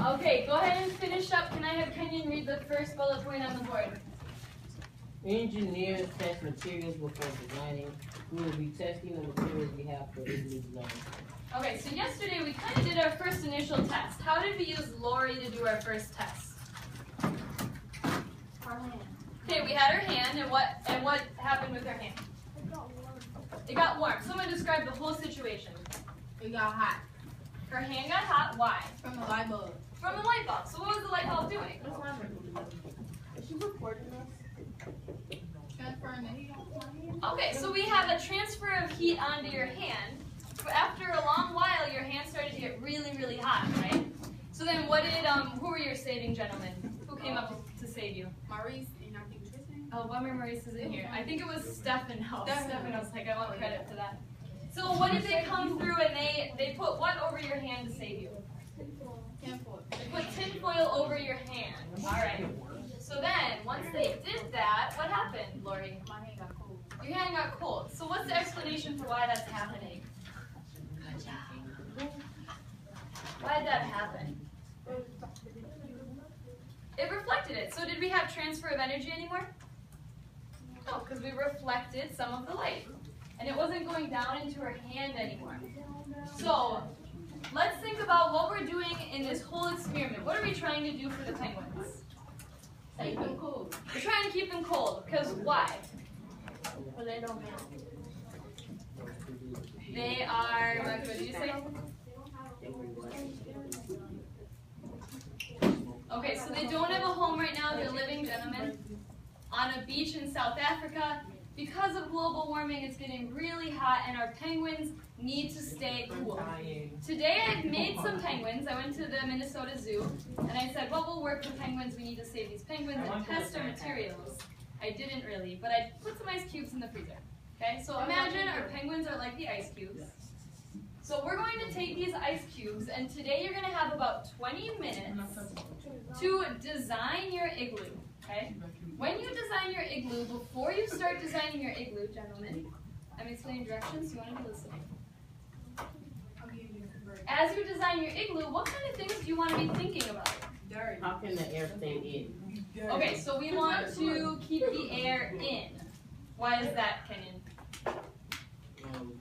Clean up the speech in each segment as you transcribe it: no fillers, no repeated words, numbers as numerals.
Okay, go ahead and finish up. Can I have Kenyon read the first bullet point on the board? Engineers test materials before designing. We will be testing the materials we have for igloo design. Okay, so yesterday we kind of did our first initial test. How did we use Lori to do our first test? Her hand. Okay, we had her hand, and what happened with her hand? It got warm. It got warm. Someone describe the whole situation. It got hot. Her hand got hot. Why? From the light bulb. From the light bulb. So what was the light bulb doing? Is she recording us? Transferring the heat on my hand? Okay, so we have a transfer of heat onto your hand. But after a long while, your hand started to get really, really hot, right? So then what did, who were your saving gentlemen? Who came up to save you? Maurice and I think Tristan. Oh, Bummer Maurice is in here. I think it was Stefano. Stefano's like, I want credit for that. So what did they come through and they put what over your hand to save you? Tinfoil. They put tinfoil over your hand. All right. So then, once they did that, what happened, Lori? My hand got cold. Your hand got cold. So what's the explanation for why that's happening? Why did that happen? It reflected it. So did we have transfer of energy anymore? No, because we reflected some of the light. And it wasn't going down into her hand anymore. So let's think about what we're doing in this whole experiment. What are we trying to do for the penguins? Keep them cool. We're trying to keep them cold. Because why? But they don't have. They are, what did you say? Okay, so they don't have a home right now. They're living gentlemen on a beach in South Africa. Because of global warming, it's getting really hot, and our penguins need to stay cool. Today I've made some penguins. I went to the Minnesota Zoo, and I said, what will work with penguins? We need to save these penguins and test our materials. I didn't really, but I put some ice cubes in the freezer. Okay, so imagine our penguins are like the ice cubes. So we're going to take these ice cubes, and today you're going to have about 20 minutes to design your igloo. Okay? When you design your igloo, before you start designing your igloo, gentlemen, I'm explaining directions, so you want to be listening. As you design your igloo, what kind of things do you want to be thinking about? Dirt. How can the air stay in? Okay, so we want to keep the air in. Why is that, Kenyon?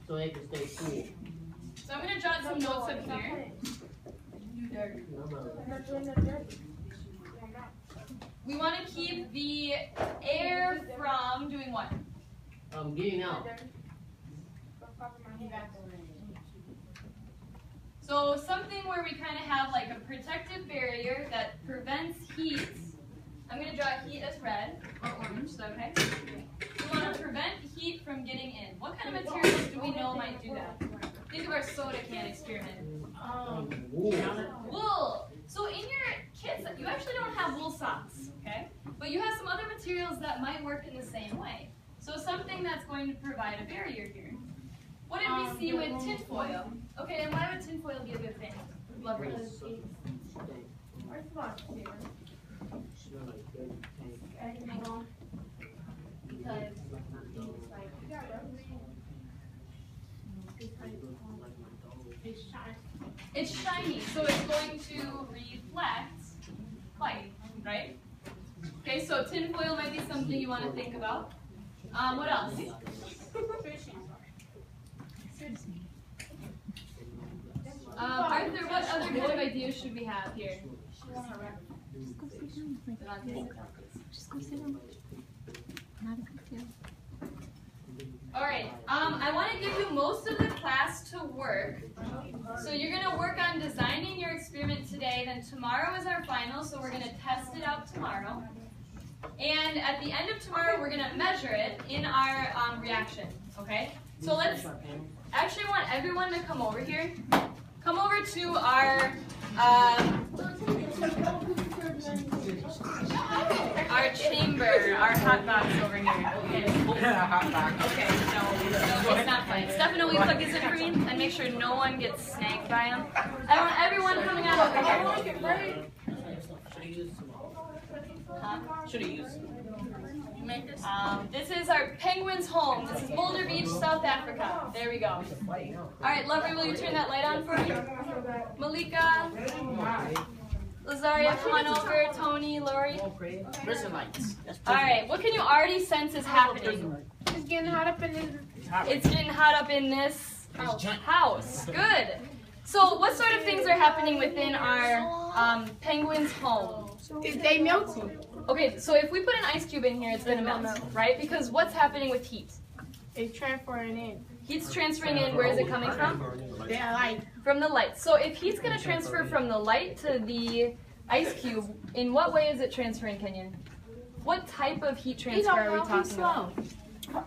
So they can stay cool. So I'm going to jot some notes up here. We want to keep the air from doing what? Getting out. So something where we kind of have like a protective barrier that prevents heat. I'm going to draw heat as red or orange, so okay? We want to prevent heat from getting in. What kind of materials do we know might do that? Think of our soda can experiment. Wool. So in your kits, you actually don't have wool socks, okay? But you have some other materials that might work in the same way. So something that's going to provide a barrier here. What did we see with tinfoil? Okay, and why would tinfoil be a good thing? Lovely. It's shiny, so it's going to reflect light, right? Okay, so tinfoil might be something you want to think about. What else? Arthur, what other kind of ideas should we have here? Alright, I want to give you most of the class to work. So you're going to work on designing your experiment today, then tomorrow is our final, so we're going to test it out tomorrow. And at the end of tomorrow, we're going to measure it in our reaction, okay? So let's actually want everyone to come over here. Come over to our chamber, our hot box over here. Okay, okay. No, it's not fine. Stefano, will you plug these in for me and make sure no one gets snagged by them? I want everyone coming out over here. Should have used. This is our penguin's home. This is Boulder Beach, South Africa. There we go. All right, Lover, will you turn that light on for me? Malika. Azaria, come on over. Tony, Lori. Prison lights. All right, what can you already sense is happening? It's getting hot up in this. It's getting hot up in this house. Good. So what sort of things are happening within our penguin's home? Is they melting? Okay, so if we put an ice cube in here, it's gonna melt, right? Because what's happening with heat? It's transferring in. Heat's transferring in, where is it coming from? They're like, From the light. So if heat's gonna transfer from the light to the ice cube, in what way is it transferring, Kenyon? What type of heat transfer are we talking about?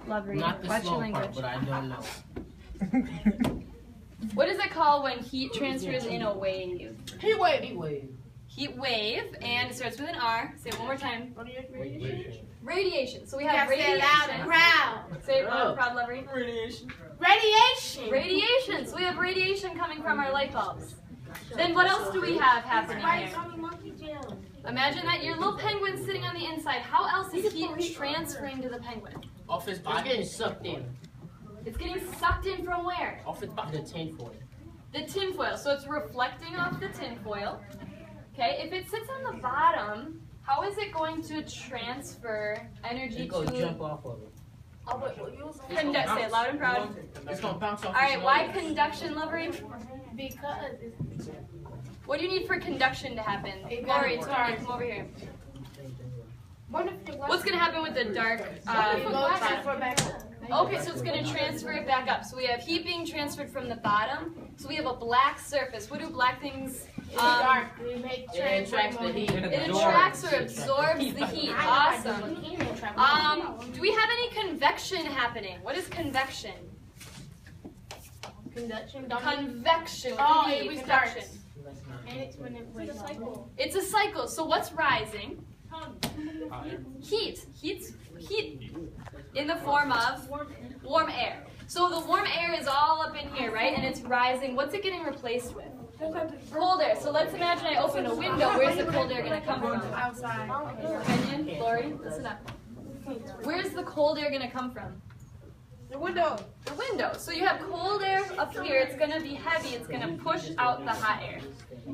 Lovely. Not the Watch your slow language. part, but I don't know. What is it called when heat transfers in a wave? heat wave. Heat wave. Heat wave, and it starts with an R. Say it one more time. Radiation. Radiation. So we You have gotta say it loud and radiation. proud. Say it loud and proud, Lovery. Radiation. Radiation. So we have radiation coming from our light bulbs. Then what else do we have happening here? Imagine that your little penguin's sitting on the inside. How else is heat transferring to the penguin? Off his It's body. getting sucked in. It's getting sucked in from where? Off his The body. tinfoil. The tinfoil. So it's reflecting off the tinfoil. Okay, if it sits on the bottom, how is it going to transfer energy You go to... jump off of it. Conduct, say it loud and proud. It's gonna bounce off. All right, his why nose. conduction, Lovery? Because it's What do you need for conduction to happen? It Lori, gotta Tony, work. come over here. wonderful. What's going to happen with the dark bottom? Okay, so it's going to transfer it back up. So we have heat being transferred from the bottom. So we have a black surface. What do black things... dark. It makes It attracts the heat. It attracts or absorbs the heat. Awesome. Do we have any convection happening? What is convection? Conduction. Convection. With Oh, an E, it restarts. convection. And it's when it's a cycle. It's a cycle. So what's rising? Heat. Heat in the form of warm air. So the warm air is all up in here, right? And it's rising. What's it getting replaced with? Cold air. So let's imagine I open a window. Where's the cold air going to come from? Outside. Kenyon, Lori, listen up. Where's the cold air going to come from? The window. The window. So you have cold air up here. It's going to be heavy. It's going to push out the hot air.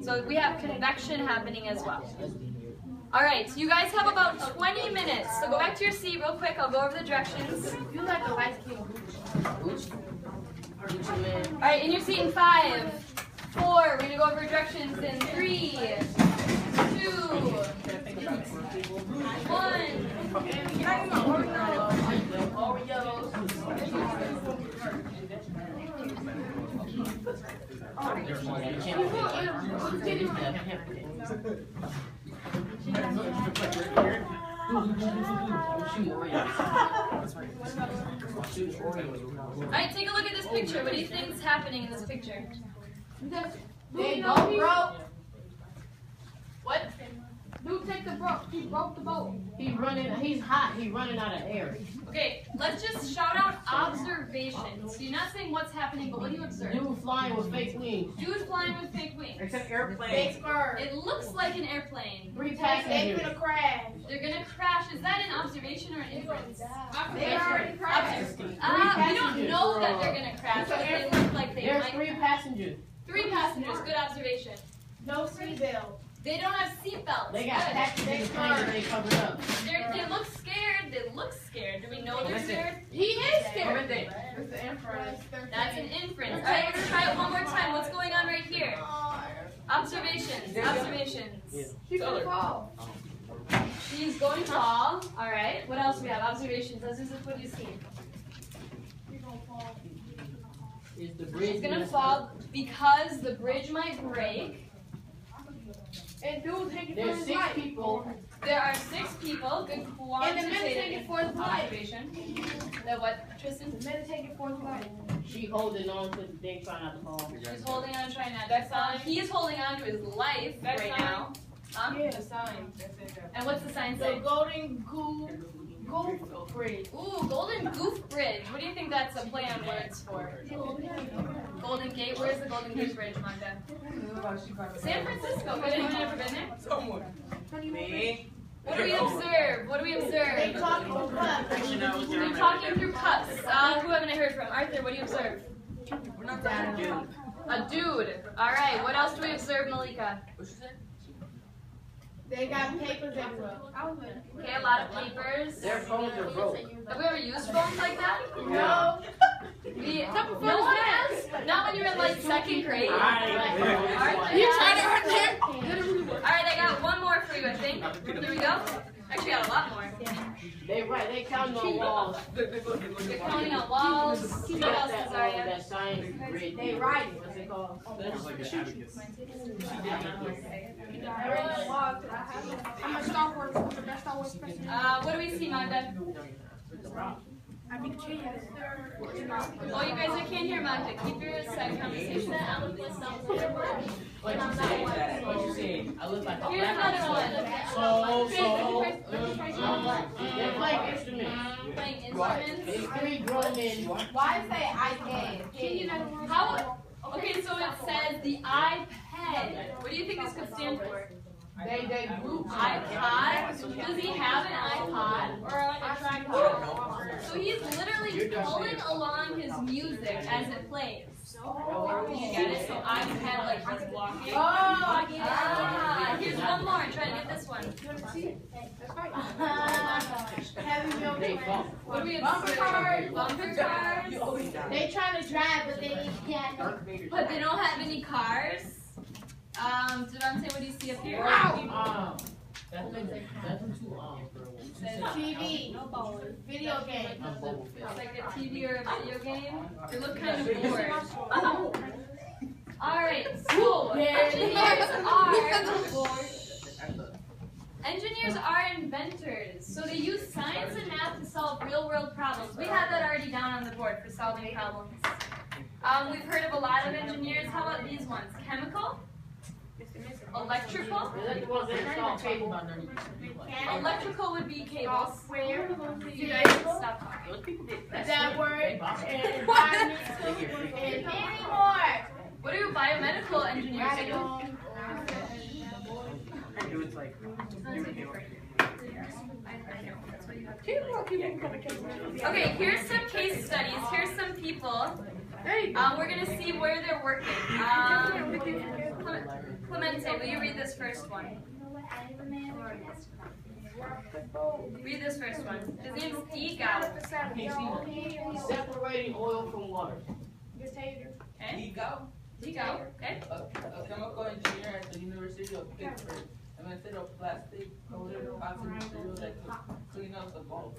So we have convection happening as well. All right, so you guys have about 20 minutes. So go back to your seat real quick. I'll go over the directions. You like the light skin. All right, in your seat in 5, 4. We're going to go over directions in 3, 2, 1. All right, take a look at this picture. What do you think is happening in this picture? They both broke. What? Dude, take the broke. He broke the boat. He's hot. He's running out of air. Okay, let's just shout out observations. So you're not saying what's happening, but what do you observe? Dude flying with fake wings. Dude flying with fake wings. Except airplane. Big spur. It looks like an airplane. 3 They passengers. finna crash. They're gonna crash. Is that an observation or an inference? They already crashed. We don't know that they're gonna crash, but they look like they There's might. 3 passengers. 3 passengers. Good observation. No seatbelt. They don't have seatbelts. They got Good. passengers and they covered up. They look scared. They look scared. Do we know they're scared? He is scared. Everything. It's the inference. That's an inference. All right, let's try it one more time. What's going on right here? Observations. Observations. She's gonna fall. She's going tall. All right. What else do we have? Observations. What do you see? Is the bridge She's gonna fall because the bridge might break. And dude, taking for There's his 6 life. people. There are 6 people. Good And the quantitative meditating for his life. observation. The what, Tristan? Meditating for his life. She holding on to the thing trying not to fall. She's holding on, trying not. He's holding on to his life right now. Huh? Yeah, the sign. And what's the sign The say? golden goof bridge. Ooh, Golden Goof Bridge. What do you think that's a play on words for? Golden Gate. Where's the Golden Gate Bridge, Monica? San Francisco. Good. Anyone ever been there? Someone. Me. What do we observe? What do we They observe? talking to us. They're talking through cups. Who haven't I heard from? Arthur, what do you observe? We're not talking, A dude. All right. What else do we observe, Malika? What she said? She's holding on to the thing trying not to fall. We're not talking, dude. A dude. All right. What else do we observe, Malika? What she said? They got papers everywhere. Okay, a lot of papers. Their phones are broke. Have we ever used phones like that? No. No one has? Not when you were in like second grade. Alright, You tried it right there. I got one more for you, I think. Here we go. Actually, I got a lot more. They counting on walls. They're counting on walls. What else is there? That science grid. They write. What's it called? I'm a Star Wars. That's Star Wars person. What do we see, Magda? I be kidding. Oh, you guys I can't hear Magda. Keep your side conversation down. What you say? I look like a Here's another one. They're playing instruments. Playing instruments. It's 3 grown men. Why say iPad? How? Okay, so it says the iPad. What do you think this could stand for? They group. iPod? Does he have an iPod or a tripod? So he's literally pulling along his music as it plays. You get it? So iPad like he's walking. Here's one more. Try to get this one. They fall. What do we have? Bumper cars. Bumper cars. They trying to drive, but they can't. But they don't have any cars. Devontae, what do you see up here? That's too TV, video game. It's like a TV or a video game. They look kind of bored. Alright, so engineers are inventors. So they use science and math to solve real world problems. We have that already down on the board for solving problems. We've heard of a lot of engineers. How about these ones? Chemical? Electrical? Electrical would be cables. You guys stop talking. That word and environmental and many more. What do biomedical engineers do? Okay, here's some case studies. Here's some people. We're going to see where they're working. Clemente, will you read this first one? Read this first one. His name's Diego. He's separating oil from water. Okay. Diego, Diego. Okay. a chemical engineer at the University of Pittsburgh, invented a plastic coated cotton material that could clean up the Gulf.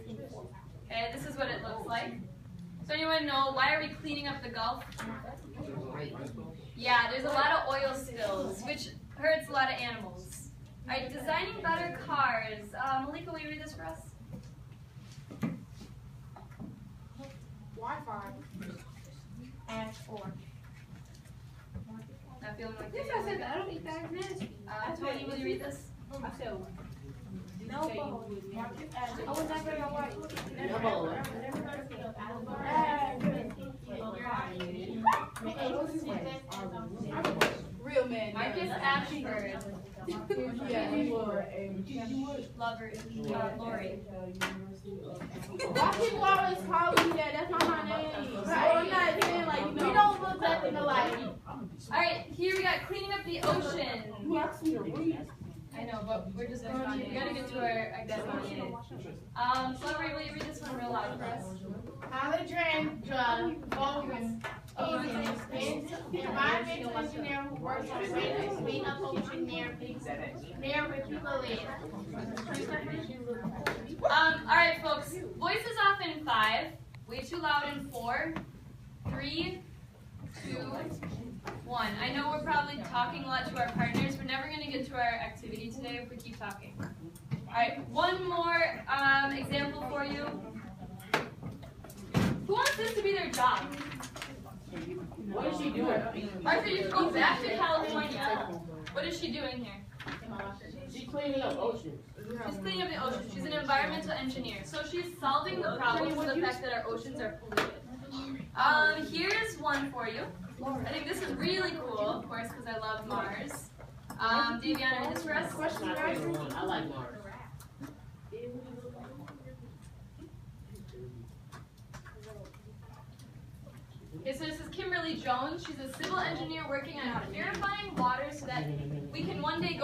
Okay, this is what it looks like. So anyone know why are we cleaning up the Gulf? Yeah, there's a lot of oil spills, which hurts a lot of animals. Alright, designing better cars. Malika, will you read this for us? Wi-Fi. And or. Not feeling like Yes, I said that. I don't eat that. Nasty. Tony, will you read this? I said no. I was never gonna watch. Real man. Marcus Ashford. Lover, Lori. Why people always call me that? That's not my name. I'm not saying like, you know. We don't look nothing alike. Alright, here we got cleaning up the ocean. You asked me to read. I know, but we're just going on. We gotta get to our activity. Lover, will you read this one real loud for us? Alexandra Bowman is an environmental engineer who works on ways to clean up ocean near where people live. Alright folks, voices off in 5, way too loud in 4, 3, 2, 1. I know we're probably talking a lot to our partners. We're never going to get to our activity today if we keep talking. Alright, one more example for you. Who wants this to be their job? What is she doing? Arthur, you go back to California. What is she doing here? She's cleaning up oceans. She's cleaning up the ocean. She's an environmental engineer. So she's solving the problem with the fact that our oceans are polluted. Here's one for you. I think this is really cool, of course, because I love Mars. Daviana, read this for us? I like Mars. Okay, so this is Kimberly Jones. She's a civil engineer working on purifying water so that we can one day go